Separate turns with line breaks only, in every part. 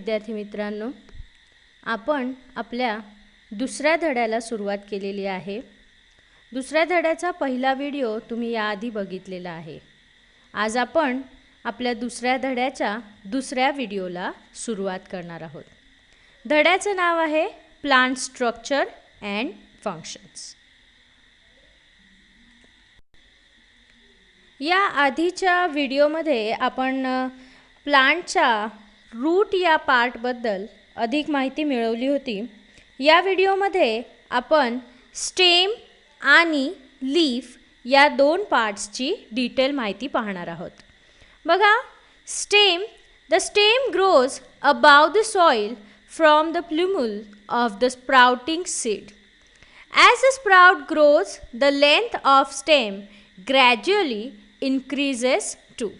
विद्यार्थी मित्रांनो, आपण आपल्या दुसऱ्या धड्याला सुरुवात केलेली आहे. दुसऱ्या धड्याचा पहिला व्हिडिओ तुम्ही याआधी बघितलेला आहे. आज आपण आपल्या दुसऱ्या धड्याच्या दुसऱ्या व्हिडिओला सुरुवात करणार आहोत. धड्याचं नाव आहे प्लांट स्ट्रक्चर अँड फंक्शन्स. या आधीच्या व्हिडिओमध्ये आपण प्लांटच्या रूट या पार्टबद्दल अधिक माहिती मिळवली होती. या व्हिडिओमध्ये आपण स्टेम आणि लीफ या दोन पार्ट्सची डिटेल माहिती पाहणार आहोत. बघा, stem. The stem grows above the soil from the plumule of the sprouting seed. As the sprout grows, the length of stem gradually increases too.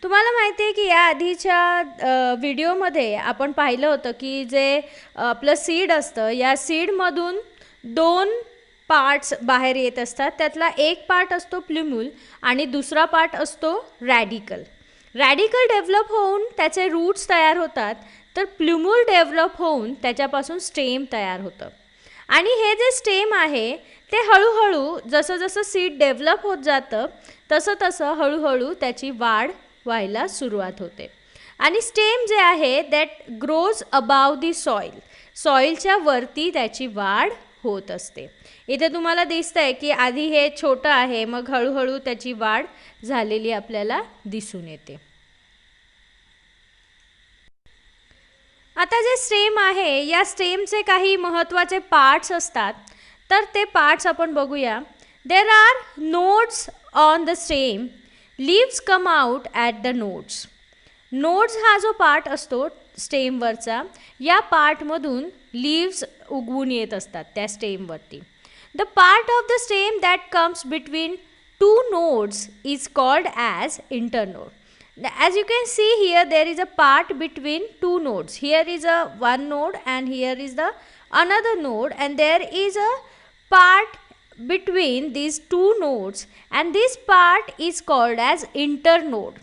तुम्हाला माहिती आहे की या आधीच्या व्हिडिओमध्ये आपण पाहिलं होतं की जे आपलं सीड असतं, या सीडमधून दोन पार्ट्स बाहेर येत असतात. त्यातला एक पार्ट असतो प्लुम्युल आणि दुसरा पार्ट असतो रॅडिकल. रॅडिकल डेव्हलप होऊन त्याचे रूट्स तयार होतात, तर प्लुम्युल डेव्हलप होऊन त्याच्यापासून स्टेम तयार होतं. आणि हे जे स्टेम आहे ते हळूहळू जसं जसं सीड डेव्हलप होत जातं तसं तसं हळूहळू त्याची वाढ व्हायला सुरुवात होते. आणि स्टेम जे आहे that grows above the soil. सॉइलच्या वरती त्याची वाढ होत असते. इथे तुम्हाला दिसतं आहे की आधी हे छोटं आहे, मग हळूहळू त्याची वाढ झालेली आपल्याला दिसून येते. आता जे स्टेम आहे, या स्टेमचे काही महत्त्वाचे पार्ट्स असतात, तर ते पार्ट्स आपण बघूया. There are nodes on the stem. Leaves come out at the nodes. Nodes हा जो पार्ट असतो स्टेमवरचा, या पार्टमधून लीव्स उगवून येत असतात त्या स्टेमवरती. The part of the stem that comes between two nodes is called as internode. As you can see here, there is a part between two nodes. Here is a one node and here is the another node, and there is a part between these two nodes, and this part is called as internode.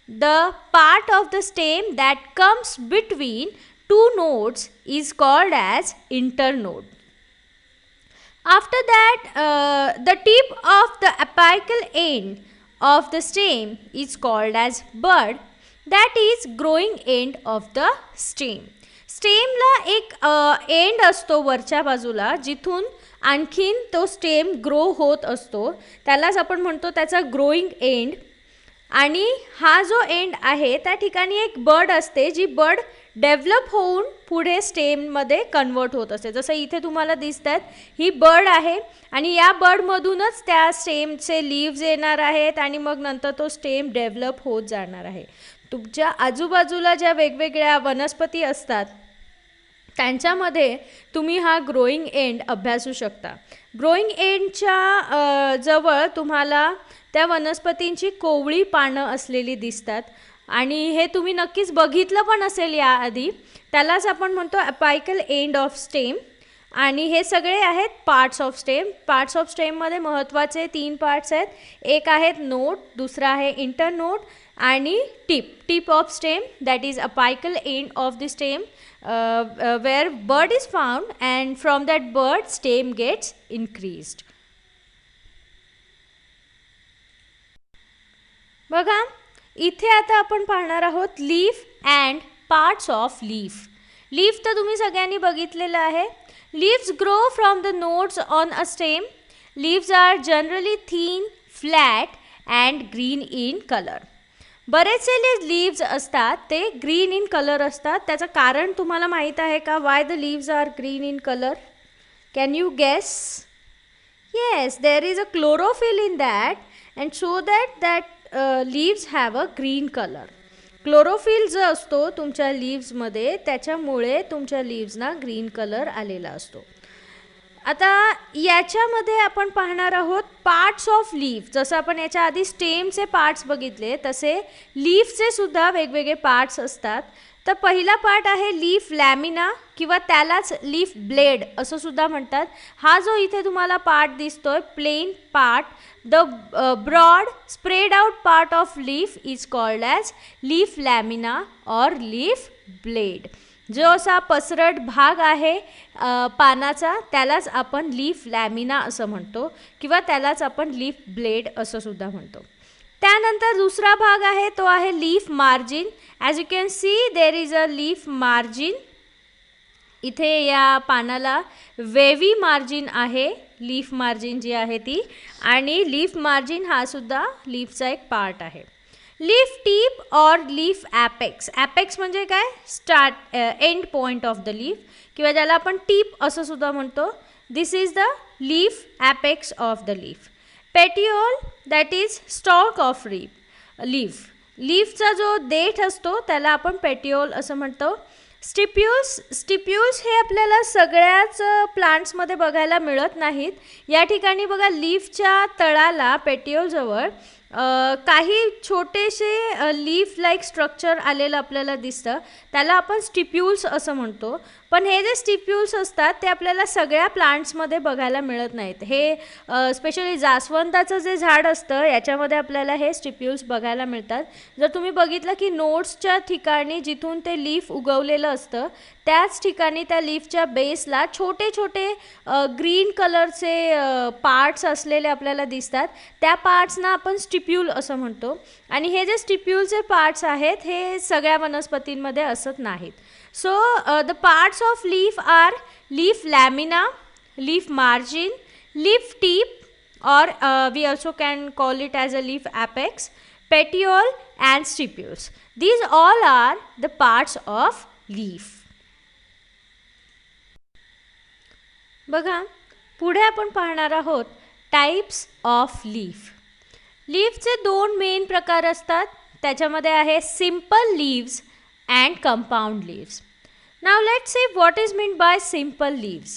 The part of the stem that comes between two nodes is called as internode. After that, the tip of the apical end of the stem is called as bud, that is growing end of the stem. स्टेमला एक end असतो वरच्या बाजूला, जिथून आणखीन तो stem grow होत असतो, त्यालाच आपण म्हणतो त्याचा ग्रोईंग एंड. आणि हा जो एंड आहे त्या ठिकाणी एक बड असते, जी बड डेव्हलप होऊन पुढे स्टेममध्ये कन्वर्ट होत असते. जसं इथे तुम्हाला दिसत आहेत, ही बड आहे आणि या बडमधूनच त्या स्टेमचे लीव्ज येणार आहेत आणि मग नंतर तो स्टेम डेव्हलप होत जाणार आहे. तुमच्या आजूबाजूला ज्या वेगवेगळ्या वनस्पती असतात त्यांच्यामध्ये तुम्ही हा ग्रोईंग एंड अभ्यासू शकता. ग्रोईंग एंडच्या जवळ तुम्हाला त्या वनस्पतींची कोवळी पानं असलेली दिसतात आणि हे तुम्ही नक्कीच बघितलं पण असेल याआधी. त्यालाच आपण म्हणतो अपायकल एंड ऑफ स्टेम. आणि हे सगळे आहेत parts of stem. Parts of स्टेममध्ये महत्त्वाचे 3 पार्ट्स आहेत. एक आहेत नोड, दुसरा आहे इंटरनोड आणि tip. Tip of stem that is apical end of the stem where bud is found, and from that bud stem gets increased. बघा, इथे आता आपण पाहणार आहोत leaf and parts of leaf. Leaf तर तुम्ही सगळ्यांनी बघितलेलं आहे. Leaves grow from the nodes on a stem. Leaves are generally thin, flat and green in colour. बरेचसे लीव्ज असतात ते ग्रीन इन कलर असतात. त्याचं कारण तुम्हाला माहीत आहे का? Why the leaves are green in colour? Can you guess? Yes, there is a chlorophyll in that, and so that leaves have a green colour. Chlorophyll जो असतो तुमच्या लीव्समध्ये, त्याच्यामुळे तुमच्या लीव्सना ग्रीन कलर आलेला असतो. आता याच्यामध्ये आपण पाहणार आहोत पार्ट्स ऑफ लीफ. जसं आपण याच्या आधी स्टेमचे पार्ट्स बघितले, तसे लीफचे सुद्धा वेगवेगळे पार्ट्स असतात. तर पहिला पार्ट आहे लीफ लॅमिना, किंवा त्यालाच लीफ ब्लेड असं सुद्धा म्हणतात. हा जो इथे तुम्हाला पार्ट दिसतोय, plain part, the broad spread out part of leaf is called as leaf lamina or leaf blade. जो असा पसरट भाग आहे पानाचा त्यालाच आपण लीफ लॅमिना असं म्हणतो किंवा त्यालाच आपण लीफ ब्लेड असं सुद्धा म्हणतो. त्यानंतर दुसरा भाग आहे तो आहे leaf margin. As you can see there is a leaf margin. इथे या पानाला वेवी मार्जिन आहे, लीफ मार्जिन जी आहे ती, आणि लीफ मार्जिन हा सुद्धा लीफचा एक पार्ट आहे. लीफ टीप और लीफ ॲपेक्स. ॲपेक्स म्हणजे काय, start end point of the leaf किंवा ज्याला आपण टीप असं सुद्धा म्हणतो. This is the leaf apex of the leaf. Petiole that is stalk of leaf. लीफचा जो देठ असतो त्याला आपण पेटिओल असं म्हणतो. स्टिप्यूल्स हे आपल्याला सगळ्याच प्लांट्समध्ये बघायला मिळत नाहीत. या ठिकाणी बघा लीफच्या तळाला पेटिओलजवळ काही छोटेसे लीफ लाईक स्ट्रक्चर आलेलं आपल्याला दिसतं, त्याला आपण स्टिप्यूल्स असं म्हणतो. पण हे जे स्टिप्यूल्स असतात ते आपल्याला सगळ्या प्लांट्समध्ये बघायला मिळत नाहीत. हे स्पेशली जास्वंदाचं जे झाड असतं याच्यामध्ये आपल्याला हे स्टिप्यूल्स बघायला मिळतात. जर तुम्ही बघितलं की नोट्सच्या ठिकाणी जिथून ते लीफ उगवलेलं असतं त्याच ठिकाणी त्या लीफच्या बेसला छोटे छोटे ग्रीन कलरचे पार्ट्स असलेले आपल्याला दिसतात. त्या पार्ट्सना आपण स्टिप्यूल असं म्हणतो. आणि हे जे स्टिप्यूलचे पार्ट्स आहेत हे सगळ्या वनस्पतींमध्ये असत नाहीत. So the parts of leaf are leaf lamina, leaf margin, leaf tip, or we also can call it as a leaf apex, petiole and stipules. These all are the parts of leaf. बघा पुढे आपण पाहणार आहोत types of leaf. लीफचे दोन main प्रकार असतात. त्याच्यामध्ये आहे simple leaves and compound leaves. Now let's see what is meant by simple leaves.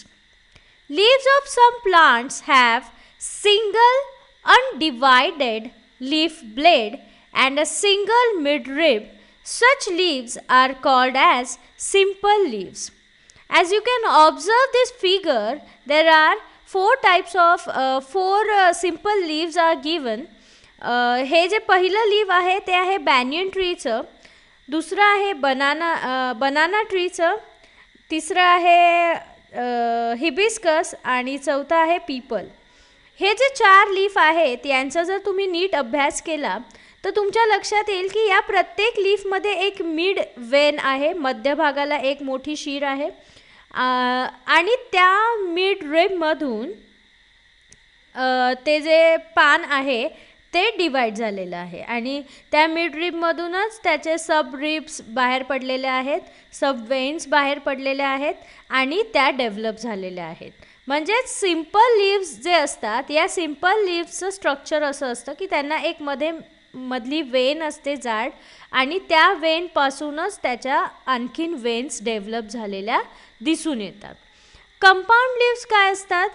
Leaves of some plants have single undivided leaf blade and a single midrib. Such leaves are called as simple leaves. As you can observe this figure, there are four types of simple leaves are given. हे जे पहिलं leave आहे ते आहे banyan ट्रीचं, दुसरं आहे banana ट्रीचं, तिसरं आहे हिबिस्कस आणि चौथं आहे पीपल. हे जे 4 लीफ आहेत यांचा जर तुम्ही नीट अभ्यास केला तर तुमच्या लक्षात येईल की या प्रत्येक लीफमध्ये एक मिड वेन आहे, मध्यभागाला एक मोठी शीर आहे आणि त्या मिड रिबमधून ते जे पान आहे ते डिवाईड झालेलं आहे आणि त्या मिड रिबमधूनच त्याचे सब रिब्स बाहेर पडलेले आहेत, सब वेन्स बाहेर पडलेले आहेत आणि त्या डेव्हलप झालेल्या आहेत. म्हणजेच सिम्पल लीव्स जे असतात या सिम्पल लीव्सचं स्ट्रक्चर असं असतं की त्यांना एक मधली वेन असते जाड आणि त्या वेनपासूनच त्याच्या आणखीन वेन्स डेव्हलप झालेल्या दिसून येतात. कंपाऊंड लीव्स काय असतात?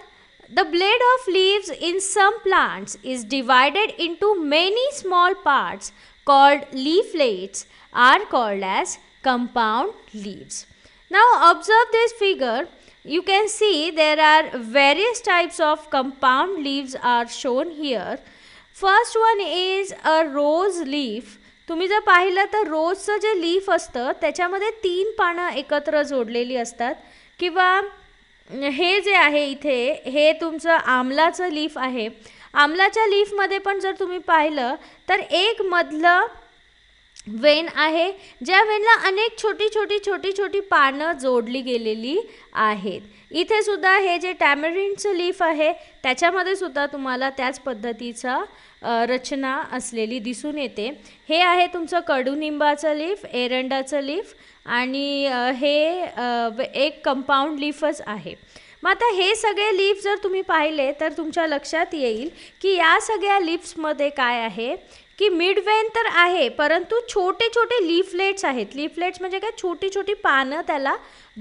The blade of leaves in some plants is divided into many small parts called leaflets are called as compound leaves. Now observe this figure. You can see there are various types of compound leaves are shown here. First one is a rose leaf. तुम्ही जर पाहिलं तर रोजचं जे leaf असतं त्याच्यामध्ये 3 पानं एकत्र जोडलेली असतात. किंवा हे जे आहे इथे हे तुमचं आमलाचं लीफ आहे. आमलाच्या लीफमध्ये पण जर तुम्ही पाहिलं तर एक मधलं वेन आहे ज्या वेनला अनेक छोटी पानं जोडली गेलेली आहेत. इथे सुद्धा हे जे टॅमरिंडचं लीफ आहे त्याच्यामध्ये सुद्धा तुम्हाला त्याच पद्धतीचा रचना असलेली दिसून येते. हे आहे तुमचं कडुनिंबाचं लीफ, एरंडाचं लीफ आणि हे एक कंपाऊंड लीफच आहे. मग आता हे सगळे लीफ जर तुम्ही पाहिले तर तुमच्या लक्षात येईल की या सगळ्या लीफ्समध्ये काय आहे की मिडवेन तर आहे परंतु छोटे छोटे लीफलेट्स आहेत. लीफलेट्स म्हणजे काय, छोटी छोटी पानं त्याला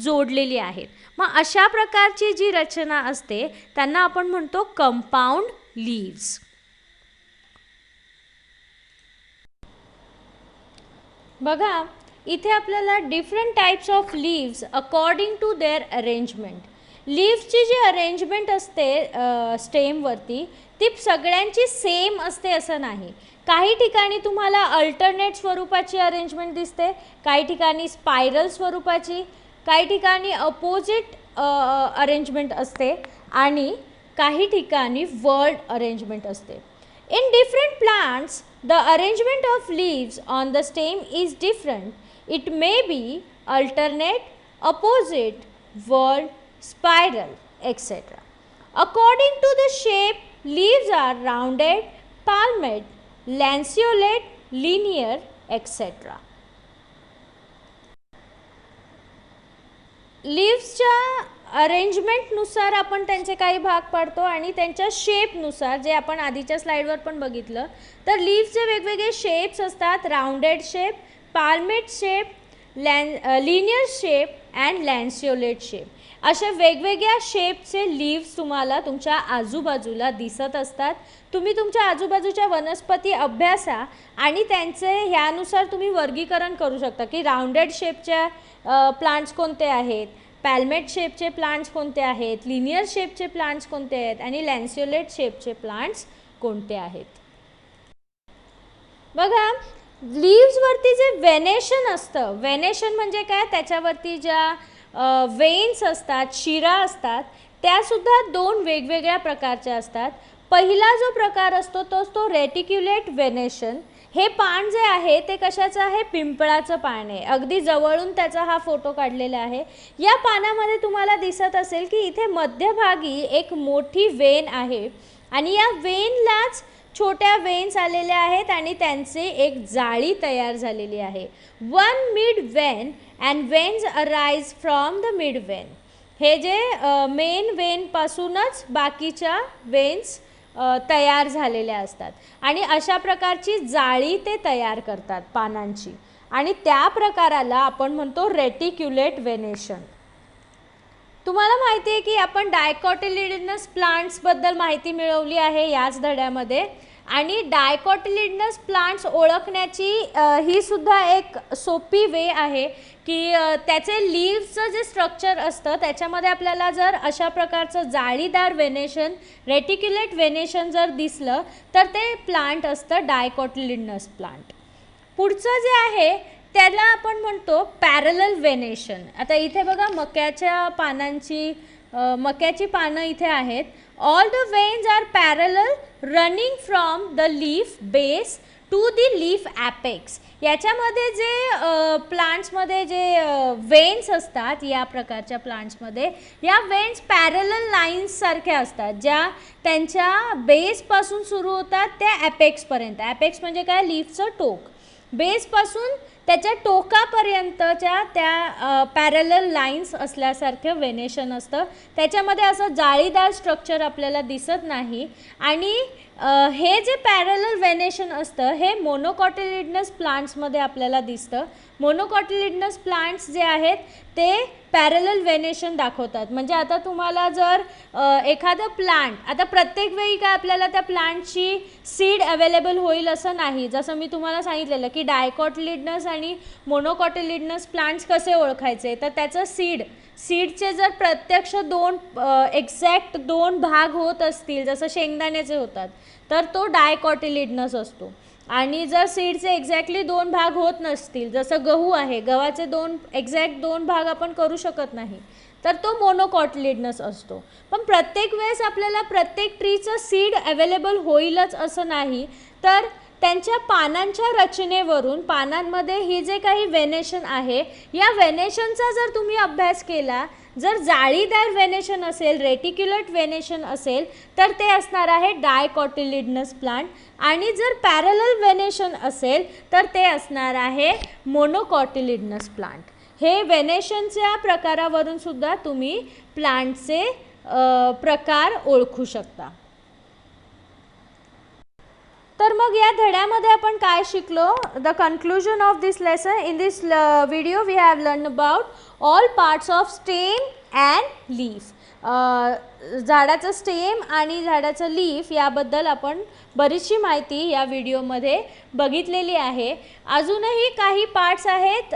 जोडलेली आहेत. मग अशा प्रकारची जी रचना असते त्यांना आपण म्हणतो कंपाऊंड लीव्स. बघा इथे आपल्याला different types of leaves according to their arrangement. लीव्सची जी अरेंजमेंट असते स्टेमवरती ती सगळ्यांची सेम असते असं नाही. काही ठिकाणी तुम्हाला अल्टरनेट स्वरूपाची अरेंजमेंट दिसते, काही ठिकाणी स्पायरल स्वरूपाची, काही ठिकाणी अपोजिट अरेंजमेंट असते आणि काही ठिकाणी वर्ड अरेंजमेंट असते. In different plants, the arrangement of leaves on the stem is different. It may be alternate, opposite, whorl, spiral, etc. According to the shape, leaves are rounded, palmate, lanceolate, linear, etc. लीव्सच्या अरेंजमेंटनुसार आपण त्यांचे काही भाग पाडतो आणि त्यांच्या शेपनुसार, जे आपण आधीच्या स्लाईडवर पण बघितलं, तर लीव्सचे वेगवेगळे शेप्स असतात. Rounded shape, palmate shape, linear shape and lanceolate shape. अशा वेगवेगळ्या शेपचे लीव्स तुम्हाला तुमच्या आजूबाजूला दिसत असतात. तुम्ही तुमच्या आजूबाजूच्या वनस्पती अभ्यासा आणि त्यांचे ह्यानुसार तुम्ही वर्गीकरण करू शकता की राउंडेड शेपच्या प्लांट्स कोणते आहेत, पॅल्मेट शेपचे प्लांट्स कोणते आहेत, लिनियर शेपचे प्लांट्स कोणते आहेत आणि लॅन्सिओलेट शेपचे प्लांट्स कोणते आहेत. बघा, लीव्सवरती जे वेनेशन असतं, वेनेशन म्हणजे काय, त्याच्यावरती ज्या वेन्स असतात, शिरा असतात, त्यासुद्धा दोन वेगवेगळ्या प्रकारच्या असतात. पहिला जो प्रकार असतो तो रेटिक्युलेट वेनेशन. हे पान जे आहे ते कशाचं आहे, पिंपळाचं पान आहे. अगदी जवळून त्याचा हा फोटो काढलेला आहे. या पानामध्ये तुम्हाला दिसत असेल की इथे मध्यभागी एक मोठी वेन आहे आणि या वेनलाच छोट्या वेन्स आलेल्या आहेत आणि त्यांचे एक जाळी तयार झालेली आहे. One mid Wien and veins arise from the mid Wien. हे जे मेन वेनपासूनच बाकीच्या वेन्स तयार झालेल्या असतात आणि अशा प्रकारची जाळी ते तयार करतात पानांची आणि त्या प्रकाराला आपण म्हणतो रेटिक्युलेट वेनेशन. तुम्हाला माहिती आहे की आपण डायकॉटिलिडनस प्लांट्सबद्दल माहिती मिळवली आहे याच धड्यामध्ये आणि डायकॉटिलिडनस प्लांट्स ओळखण्याची ही सुद्धा एक सोपी वे आहे की त्याचे लीव्सचं जे स्ट्रक्चर असतं त्याच्यामध्ये आपल्याला जर अशा प्रकारचं जाळीदार वेनेशन, रेटिक्युलेट वेनेशन जर दिसलं तर ते प्लांट असतं डायकॉटिलिडनस प्लांट. पुढचं जे आहे त्याला आपण म्हणतो पॅरलल वेनेशन. आता इथे बघा मक्याची पानं इथे आहेत. All the veins are parallel running from the leaf base to the leaf apex. याच्यामध्ये जे प्लांट्समध्ये जे वेन्स असतात, या प्रकारच्या प्लांट्समध्ये या वेन्स पॅरलल लाईन्ससारख्या असतात, ज्या त्यांच्या बेसपासून सुरू होतात त्या ॲपेक्सपर्यंत. ॲपेक्स म्हणजे काय, लीफचं टोक. बेसपासून त्याच्या टोकापर्यंतच्या त्या पॅरलल लाईन्स असल्यासारखं वेनेशन असतं. त्याच्यामध्ये असं जाळीदार स्ट्रक्चर आपल्याला दिसत नाही आणि हे जे पॅरलल वेनेशन असतं हे मोनोकॉटिलिडनस प्लांट्समध्ये आपल्याला दिसतं. मोनोकॉटिलिडनस प्लांट्स जे आहेत ते पॅरलल वेनेशन दाखवतात. म्हणजे आता तुम्हाला जर एखादं प्लांट, आता प्रत्येक वेळी काय आपल्याला त्या प्लांटची सीड अवेलेबल होईल असं नाही. जसं मी तुम्हाला सांगितलेलं की डायकॉटिलिडनस आणि मोनोकॉटिलिडनस प्लांट्स कसे ओळखायचे, तर त्याचं सीडचे जर प्रत्यक्ष एक्झॅक्ट दोन भाग होत असतील, जसं शेंगदाण्याचे होतात, तर तो डायकॉटिलिडनस असतो. आणि जर सीडचे एक्झॅक्टली दोन भाग होत नसतील, जसं गहू आहे, गव्हाचे एक्झॅक्ट दोन भाग आपण करू शकत नाही, तर तो मोनोकॉटिलिडनस असतो. पण प्रत्येक वेळेस आपल्याला प्रत्येक ट्रीचं सीड अवेलेबल होईलच असं नाही, तर त्यांच्या पानांच्या रचनेवरून पानांमध्ये ही जे काही वेनेशन आहे या वेनेशनचा जर तुम्ही अभ्यास केला, जर जाळीदार वेनेशन असेल, रेटिक्युलेट वेनेशन असेल, तर ते असणार आहे डायकॉटिलिडनस प्लांट आणि जर पॅरलल वेनेशन असेल तर ते असणार आहे मोनोकॉटिलिडनस प्लांट. हे वेनेशनच्या प्रकारावरून सुद्धा तुम्ही प्लांटचे प्रकार ओळखू शकता. तर मग या धड्यामध्ये आपण काय शिकलो? The conclusion of this lesson. In this video we have learn about all parts of stem and leaf. झाडाचं स्टेम आणि झाडाचं लीफ याबद्दल आपण बरीचशी माहिती या व्हिडिओमध्ये बघितलेली आहे. अजूनही काही पार्ट्स आहेत,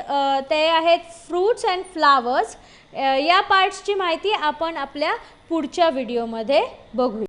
ते आहेत फ्रूट्स अँड फ्लावर्स. या पार्ट्सची माहिती आपण आपल्या पुढच्या व्हिडिओमध्ये बघू.